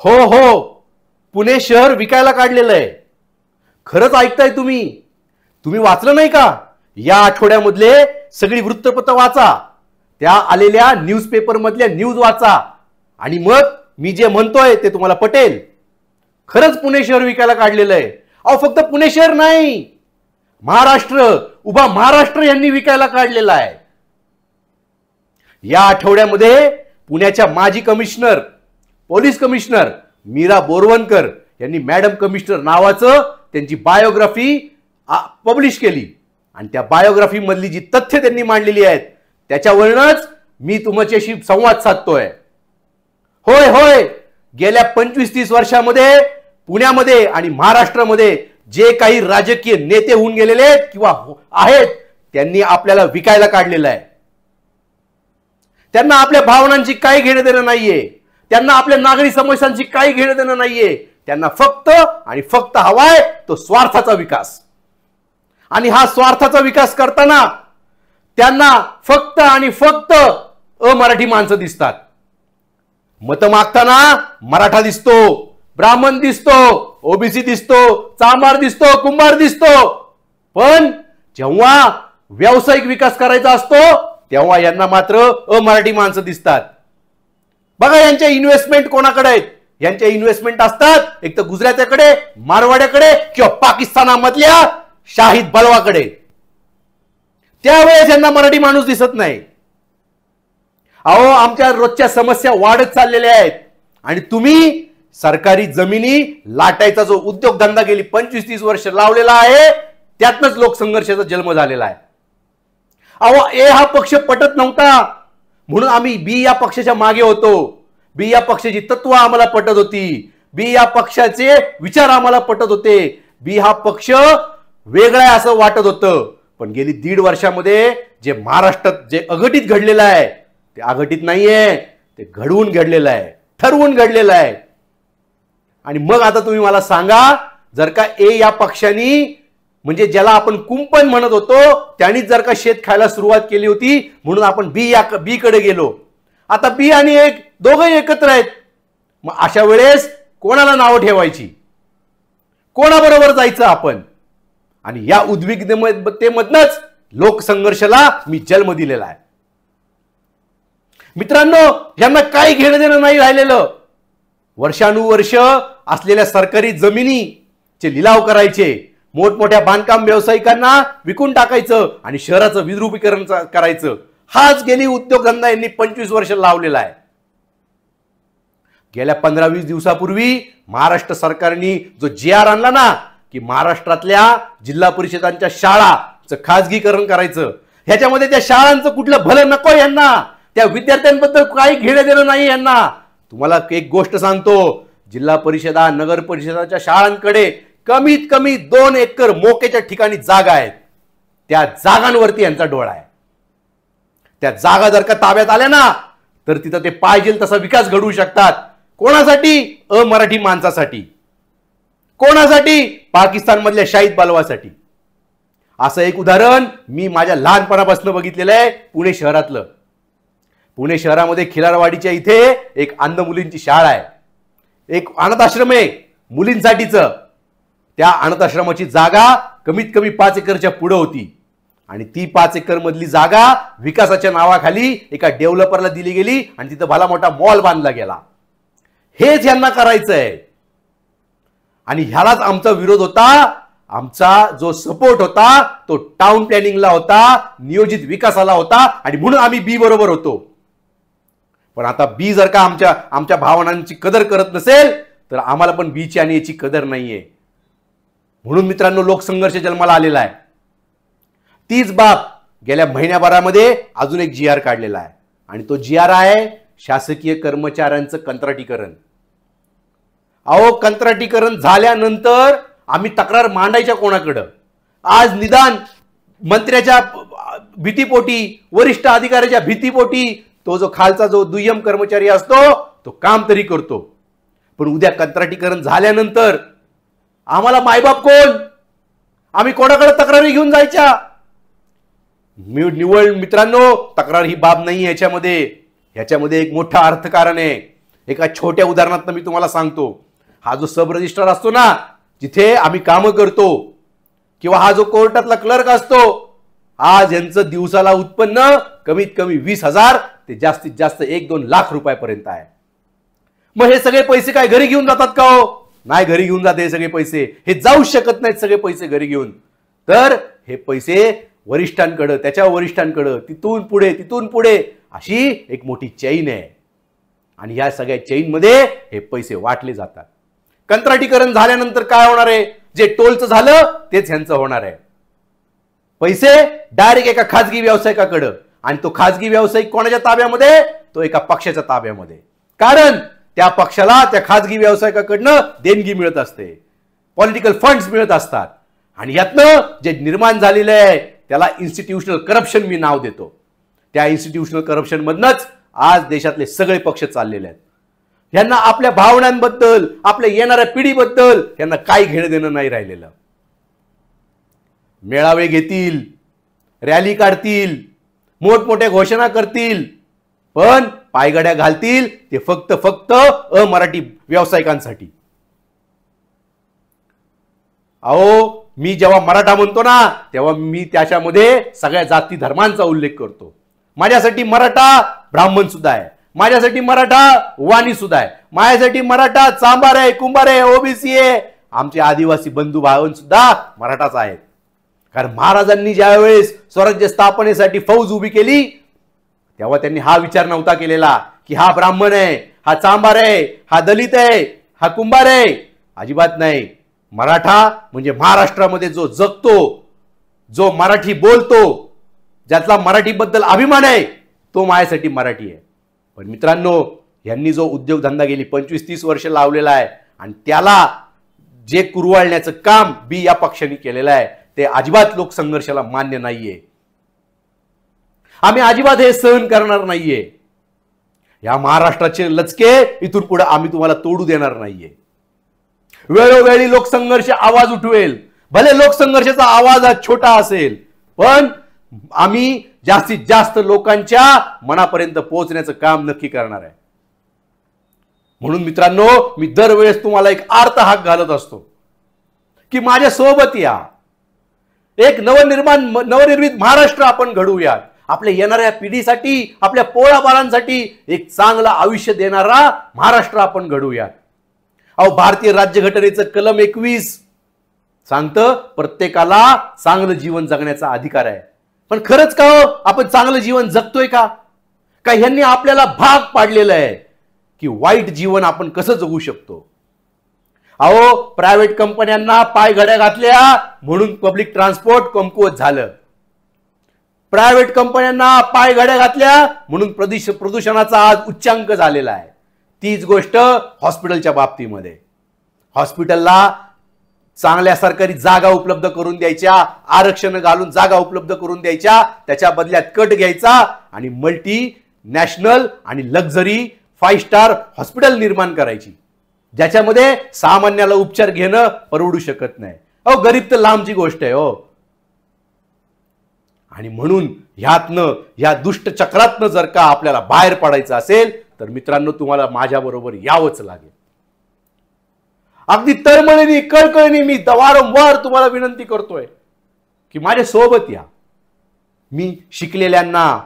हो हो, पुणे शहर विकायला काढलेलं आहे. खरंच ऐकताय तुम्ही? तुम्ही वाचलं नाही का? या आठवड्यामधले सगळी वृत्तपत्र वाचा, त्या आलेल्या न्यूजपेपर मधल्या न्यूज वाचा आणि मग मी जे म्हणतोय ते तुम्हाला पटेल. खरंच पुणे शहर विकायला काढलेलं आहे. अहो फक्त पुणे शहर नाही, महाराष्ट्र, उभा महाराष्ट्र यांनी विकायला काढलेला आहे. या आठवड्यामध्ये पुण्याच्या माजी commissioner, police commissioner Meera Borwankar यांनी मॅडम कमिशनर नावाचं त्यांची बायोग्राफी पब्लिश केली आणि त्या बायोग्राफी मधली जी तथ्य त्यांनी मांडलेली आहेत त्याच्यावरूनच मी तुमच्याशी संवाद साधतोय. होय होय, गेल्या 25-30 वर्षामध्ये पुण्यामध्ये आणि महाराष्ट्रामध्ये जे काही राजकीय नेते होऊन गेलेले आहेत किंवा आहेत त्यांनी आपल्याला विकायला काढलेलं आहे. त्यांना आपल्या भावनांची काही घेणं देणं नाहीये, त्यांना आपल्या नागरी समस्यांची काही घेणं देणं नाहीये. त्यांना फक्त आणि फक्त हवाय तो स्वार्थाचा विकास. आणि हा स्वार्थाचा विकास करताना त्यांना फक्त आणि फक्त अमराठी माणसं दिसतात. मत मागताना मराठा दिसतो, ब्राह्मण दिसतो, ओबीसी दिसतो, चांभार दिसतो, कुंभार दिसतो. पण जेव्हा व्यावसायिक विकास करायचा असतो तेव्हा यांना मात्र अमराठी माणसं दिसतात. बघा यांच्या इन्व्हेस्टमेंट कोणाकडे आहेत? यांच्या इन्व्हेस्टमेंट असतात एक तर गुजरात्याकडे, मारवाड्याकडे किंवा पाकिस्तानामधल्या शाहिद बलवाकडे. त्यावेळेस यांना मराठी माणूस दिसत नाही. अहो आमच्या रोजच्या समस्या वाढत चाललेल्या आहेत आणि तुम्ही सरकारी जमिनी लाटायचा जो उद्योगधंदा गेली 25-30 वर्ष लावलेला आहे त्यातनच लोकसंघर्षाचा जन्म झालेला आहे. अहो ए हा पक्ष पटत नव्हता म्हणून आम्ही बी या पक्षाच्या मागे होतो. बी या पक्षाची तत्व आम्हाला पटत होती, बी या पक्षाचे विचार आम्हाला पटत होते, बी हा पक्ष वेगळा आहे असं वाटत होतं. पण गेली 1.5 वर्षामध्ये जे महाराष्ट्रात जे अघटित घडलेलं आहे ते अघटित नाहीये, ते घडवून घडलेलं आहे, ठरवून घडलेलं आहे. आणि मग आता तुम्ही मला सांगा, जर का ए या पक्षांनी म्हणजे ज्याला आपण कुंपण म्हणत होतो त्यांनीच जर का शेत खायला सुरुवात केली होती म्हणून आपण बी कडे गेलो. आता बी आणि एक दोघंही एकत्र आहेत. मग अशा वेळेस कोणाला नावं ठेवायची, कोणाबरोबर जायचं आपण? आणि या उद्विग्नतेमधनच लोकसंघर्षाला मी जन्म दिलेला आहे. मित्रांनो, यांना काही घेणं देणं नाही राहिलेलं. वर्षानुवर्ष असलेल्या सरकारी जमिनीचे लिलाव करायचे, मोठमोठ्या बांधकाम व्यावसायिकांना विकून टाकायचं आणि शहराचं विद्रुपीकरण करायचं. हाच गेली उद्योगधंदा यांनी 25 वर्ष लावलेला आहे. गेल्या 15-20 दिवसापूर्वी महाराष्ट्र सरकारने जो जी.आर. आणला ना की महाराष्ट्रातल्या जिल्हा परिषदांच्या शाळांचं खाजगीकरण करायचं, ह्याच्यामध्ये त्या शाळांचं कुठलं भलं नको यांना, त्या विद्यार्थ्यांबद्दल काही घेणं देणं नाही यांना. तुम्हाला एक गोष्ट सांगतो, जिल्हा परिषदा नगर परिषदाच्या शाळांकडे कमीत कमी 2 एकर मोक्याच्या ठिकाणी जागा आहेत. त्या जागांवरती यांचा डोळा आहे. त्या जागा जर का ताब्यात आल्या ना तर तिथं ते पाहिजे तसा विकास घडवू शकतात. कोणासाठी? अमराठी माणसासाठी. कोणासाठी? पाकिस्तान मधल्या शाहिद बलवासाठी. असं एक उदाहरण मी माझ्या लहानपणापासून बघितलेलं आहे पुणे शहरातलं. पुणे शहरामध्ये खिलारवाडीच्या इथे एक अंध मुलींची शाळा आहे, एक अनाथ आश्रम आहे मुलींसाठीचं. त्या अनाथ आश्रमाची जागा कमीत कमी 5 एकरच्या पुढे होती आणि ती 5 एकर मधली जागा विकासाच्या नावाखाली एका डेव्हलपरला दिली गेली आणि तिथं भला मोठा मॉल बांधला गेला. हेच यांना करायचं आहे आणि ह्यालाच आमचा विरोध होता. आमचा जो सपोर्ट होता तो टाउन प्लॅनिंगला होता, नियोजित विकासाला होता आणि म्हणून आम्ही बी बरोबर होतो. पण आता बी जर का आमच्या भावनांची कदर करत नसेल तर आम्हाला पण बीची आणि याची कदर नाहीये. म्हणून मित्रांनो लोकसंघर्ष जन्माला आलेला आहे. तीच बाब गेल्या महिन्याभरामध्ये अजून एक जी.आर. काढलेला आहे आणि तो जी.आर. आहे शासकीय कर्मचाऱ्यांचं कंत्राटीकरण. अहो कंत्राटीकरण झाल्यानंतर आम्ही तक्रार मांडायच्या कोणाकडं? आज निदान मंत्र्याच्या भीतीपोटी, वरिष्ठ अधिकाऱ्याच्या भीतीपोटी तो जो खालचा जो दुय्यम कर्मचारी असतो तो काम तरी करतो. पण उद्या कंत्राटीकरण झाल्यानंतर आम्हाला मायबाप कोण? आम्ही कोणाकडे तक्रारी घेऊन जायच्या? निवळ मित्रांनो, तक्रार ही बाब नाही. ह्याच्यामध्ये एक मोठा अर्थकारण आहे. एका छोट्या उदाहरणात मी तुम्हाला सांगतो. हा जो सब रजिस्ट्रार असतो ना, जिथे आम्ही कामं करतो, किंवा हा जो कोर्टातला क्लर्क असतो, आज यांचं दिवसाला उत्पन्न कमीत कमी 20,000 ते जास्तीत जास्त 1-2 लाख रुपयापर्यंत आहे. मग हे सगळे पैसे काय घरी घेऊन जातात का हो? नाही घरी घेऊन जाते हे सगळे पैसे. हे जाऊ शकत नाहीत सगळे पैसे घरी घेऊन. तर हे पैसे वरिष्ठांकडे, त्याच्या वरिष्ठांकडे, तिथून पुढे अशी एक मोठी चेन आहे. आणि या सगळ्या चेन मध्ये हे पैसे वाटले जातात. कंत्राटीकरण झाल्यानंतर काय होणार आहे? जे टोलचं झालं तेच ह्यांचं होणार आहे. पैसे डायरेक्ट एका खाजगी व्यावसायिकाकडे, आणि तो खाजगी व्यावसायिक कोणाच्या ताब्यामध्ये? तो एका पक्षाच्या ताब्यामध्ये. कारण त्या पक्षाला त्या खाजगी व्यावसायिकाकडनं देणगी मिळत असते, पॉलिटिकल फंड्स मिळत असतात. आणि यातनं जे निर्माण झालेलं आहे त्याला इन्स्टिट्यूशनल करप्शन मी नाव देतो. त्या इन्स्टिट्यूशनल करप्शन मधनच आज देशातले सगळे पक्ष चाललेले आहेत. यांना आपल्या भावनांबद्दल, आपल्या येणाऱ्या पिढीबद्दल यांना काही घेणं देणं नाही राहिलेलं. मेळावे घेतील, रॅली काढतील, मोठमोठ्या घोषणा करतील, पण पायगड्या घालतील ते फक्त अमराठी व्यावसायिकांसाठी. अहो, मी जेव्हा मराठा म्हणतो ना, तेव्हा मी त्याच्यामध्ये सगळ्या जाती धर्मांचा उल्लेख करतो. माझ्यासाठी मराठा ब्राह्मण सुद्धा आहे, माझ्यासाठी मराठा वाणी सुद्धा आहे, माझ्यासाठी मराठा चांभार आहे, कुंभार आहे, ओबीसी आहे. आमचे आदिवासी बंधू भावन सुद्धा मराठाच आहेत. कारण महाराजांनी ज्यावेळेस स्वराज्य स्थापनेसाठी फौज उभी केली, तेव्हा त्यांनी हा विचार नव्हता केलेला की हा ब्राह्मण आहे, हा चांभार आहे, हा दलित आहे, हा कुंभार आहे. अजिबात नाही. मराठा म्हणजे महाराष्ट्रामध्ये जो जगतो, जो मराठी बोलतो, ज्यातला मराठीबद्दल अभिमान आहे, तो माझ्यासाठी मराठी आहे. पण मित्रांनो, यांनी जो उद्योगधंदा गेली 25-30 वर्ष लावलेला आहे, आणि त्याला जे कुरवाळण्याचं काम बी या पक्षाने केलेलं आहे, ते अजिबात लोकसंघर्षाला मान्य नाहीये. आम्ही अजिबात हे सहन करणार नाहीये. या महाराष्ट्राचे लचके इथून पुढे आम्ही तुम्हाला तोडू देणार नाहीये. वेळोवेळी लोकसंघर्ष आवाज उठवेल. भले लोकसंघर्षाचा आवाज हा छोटा असेल, पण आम्ही जास्तीत जास्त लोकांच्या मनापर्यंत पोहोचण्याचं काम नक्की करणार आहे. म्हणून मित्रांनो, मी दरवेळेस तुम्हाला एक आर्त हाक घालत असतो की माझ्या सोबत या. एक नवनिर्मित महाराष्ट्र आपण घडवूयात. आपल्या येणाऱ्या पिढीसाठी, आपल्या पोळाबाळांसाठी एक चांगलं आयुष्य देणारा महाराष्ट्र आपण घडवूयात. अहो, भारतीय राज्यघटनेचं कलम 21 सांगतं प्रत्येकाला चांगलं जीवन जगण्याचा अधिकार आहे. पण खरंच का हो, आपण चांगलं जीवन जगतोय का? का ह्यांनी आपल्याला भाग पाडलेलं आहे की वाईट जीवन आपण कसं जगू शकतो? अहो, प्रायव्हेट कंपन्यांना पायघड्या घातल्या म्हणून पब्लिक ट्रान्सपोर्ट कमकुवत झालं. प्रायव्हेट कंपन्यांना पायघड्या घातल्या म्हणून प्रदूषणाचा आज उच्चांक झालेला आहे. तीच गोष्ट हॉस्पिटलच्या बाबतीमध्ये. हॉस्पिटलला चांगल्या सरकारी जागा उपलब्ध करून द्यायच्या, आरक्षण घालून जागा उपलब्ध करून द्यायच्या, त्याच्या बदल्यात कट घ्यायचा आणि मल्टी नॅशनल आणि लक्झरी 5 स्टार हॉस्पिटल निर्माण करायची, ज्याच्यामध्ये सामान्याला उपचार घेणं परवडू शकत नाही. अहो, गरीब तर लांबची गोष्ट आहे हो. आणि म्हणून ह्यातनं, या दुष्ट चक्रातनं जर का आपल्याला बाहेर पडायचं असेल तर मित्रांनो, तुम्हाला माझ्याबरोबर यावंच लागेल. अगदी तळमळीने, कळकळीने मी वारंवार तुम्हाला विनंती करतोय की माझ्या सोबत या. मी शिकलेल्यांना,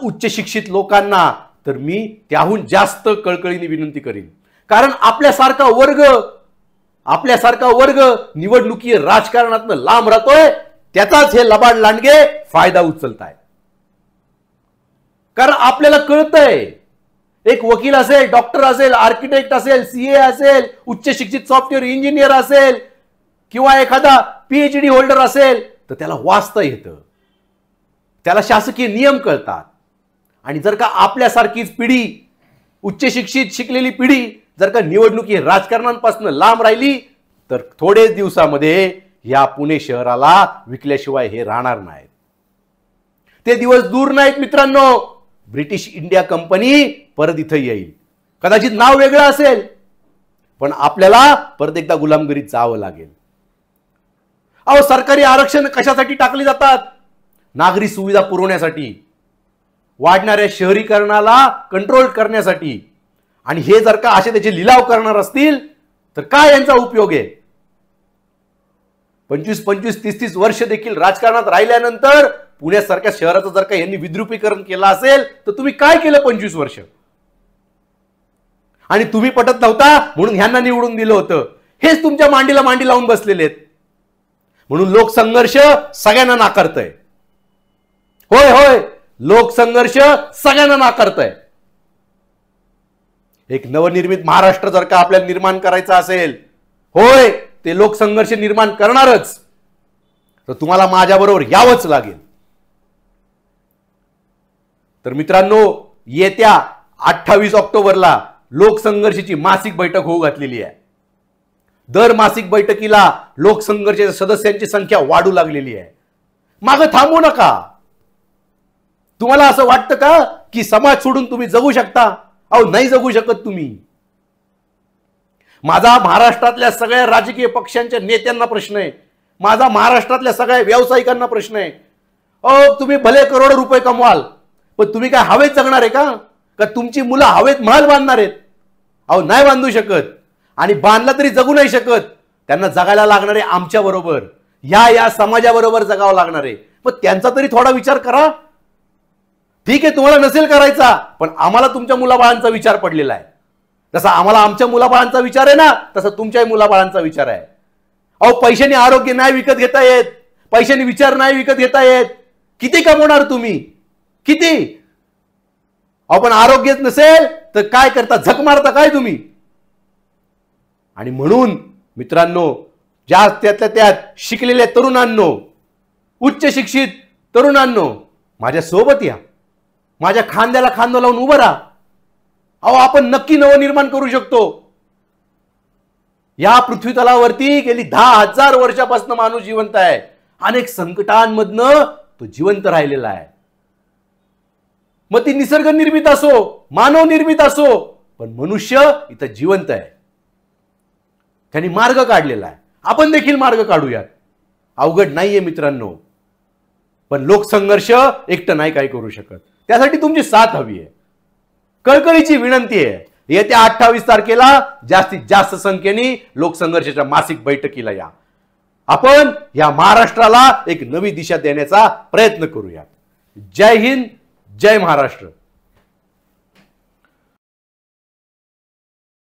उच्च शिक्षित लोकांना तर मी त्याहून जास्त कळकळीने विनंती करीन. कारण आपल्यासारखा वर्ग निवडणुकीय राजकारणातनं लांब राहतोय, त्याचाच हे लबाड लांडगे फायदा उचलताय. कारण आपल्याला कळतंय, एक वकील असेल, डॉक्टर असेल, आर्किटेक्ट असेल, सीए असेल, उच्च शिक्षित सॉफ्टवेअर इंजिनियर असेल, किंवा एखादा पीएचडी होल्डर असेल, तर त्याला वाचता येतं, त्याला शासकीय नियम कळतात. आणि जर का आपल्यासारखीच पिढी, उच्च शिक्षित शिकलेली पिढी जर का निवडणुकी राजकारणांपासून लांब राहिली तर थोडेच दिवसामध्ये या पुणे शहराला विकल्याशिवाय हे राहणार नाहीत. ते दिवस दूर नाहीत मित्रांनो. ब्रिटिश इंडिया कंपनी परत इथं येईल. कदाचित नाव वेगळं असेल, पण आपल्याला परत एकदा गुलामगिरीत जावं लागेल. अहो, सरकारी आरक्षण कशासाठी टाकली जातात? नागरी सुविधा पुरवण्यासाठी, वाढणाऱ्या शहरीकरणाला कंट्रोल करण्यासाठी. आणि हे जर का असे त्याचे लिलाव करणार असतील तर काय यांचा उपयोग आहे? 25-25, 30-30 वर्ष देखील राजकारणात राहिल्यानंतर पुण्यासारख्या शहराचं जर का यांनी विद्रुपीकरण केलं असेल तर तुम्ही काय केलं 25 वर्ष? आणि तुम्ही पटत नव्हता म्हणून ह्यांना निवडून दिलं होतं. हेच तुमच्या मांडीला मांडी लावून बसलेले आहेत. म्हणून लोकसंघर्ष सगळ्यांना नाकारतय. होय होय, लोकसंघर्ष सगळ्यांना नाकारतय. एक नवनिर्मित महाराष्ट्र जर का आपल्याला निर्माण करायचा असेल, होय ते लोकसंघर्ष निर्माण करणारच, तर तुम्हाला माझ्याबरोबर यावंच लागेल. तर मित्रांनो, येत्या 28 ऑक्टोबरला लोकसंघर्षाची मासिक बैठक होऊ घातलेली आहे. दर मासिक बैठकीला लोकसंघर्षाच्या सदस्यांची संख्या वाढू लागलेली आहे. मागे थांबू नका. तुम्हाला असं वाटतं का की समाज सोडून तुम्ही जगू शकता? अहो, नाही जगू शकत तुम्ही. माझा महाराष्ट्रातल्या सगळ्या राजकीय पक्षांच्या नेत्यांना प्रश्न आहे. माझा महाराष्ट्रातल्या सगळ्या व्यावसायिकांना प्रश्न आहे. अहो, तुम्ही भले करोडो रुपये कमवाल, पण तुम्ही काय हवेत जगणार आहे का? का तुमची मुलं हवेत महल बांधणार आहेत? अहो, नाही बांधू शकत. आणि बांधला तरी जगू नाही शकत. त्यांना जगायला लागणार आहे आमच्या बरोबर, या समाजाबरोबर जगावं लागणार आहे. पण त्यांचा तरी थोडा विचार करा. ठीक आहे, तुम्हाला नसेल करायचा, पण आम्हाला तुमच्या मुलाबाळांचा विचार पडलेला आहे. जसा आम्हाला आमच्या मुलाबाळांचा विचार आहे ना, तसा तुमच्याही मुलाबाळांचा विचार आहे. अहो, पैशाने आरोग्य नाही विकत घेता येत, पैशाने विचार नाही विकत घेता येत. किती कमवणार तुम्ही? किती? अहो, पण आरोग्यच नसेल तर काय करता? झक मारता काय तुम्ही? आणि म्हणून मित्रांनो, ज्या त्यातल्या त्यात शिकलेल्या तरुणांनो, उच्च शिक्षित तरुणांनो, माझ्या सोबत या. माझ्या खांद्याला खांदा लावून उभं राहा. अहो, आपण नक्की नवनिर्माण करू शकतो. या पृथ्वी तलावरती गेली 10,000 वर्षापासून माणूस जिवंत आहे. अनेक संकटांमधनं तो जिवंत राहिलेला आहे. मग ती निसर्ग निर्मित असो, मानव निर्मित असो, पण मनुष्य इथं जिवंत आहे. त्यांनी मार्ग काढलेला आहे. आपण देखील मार्ग काढूयात. अवघड नाहीये मित्रांनो. पण लोकसंघर्ष एकटं नाही काय करू शकत. त्यासाठी तुमची साथ हवी आहे. कळकळीची विनंती आहे, येत्या 28 तारखेला जास्तीत जास्त संख्येने लोकसंघर्षाच्या मासिक बैठकीला या. आपण या महाराष्ट्राला एक नवी दिशा देण्याचा प्रयत्न करूया. जय हिंद, जय महाराष्ट्र.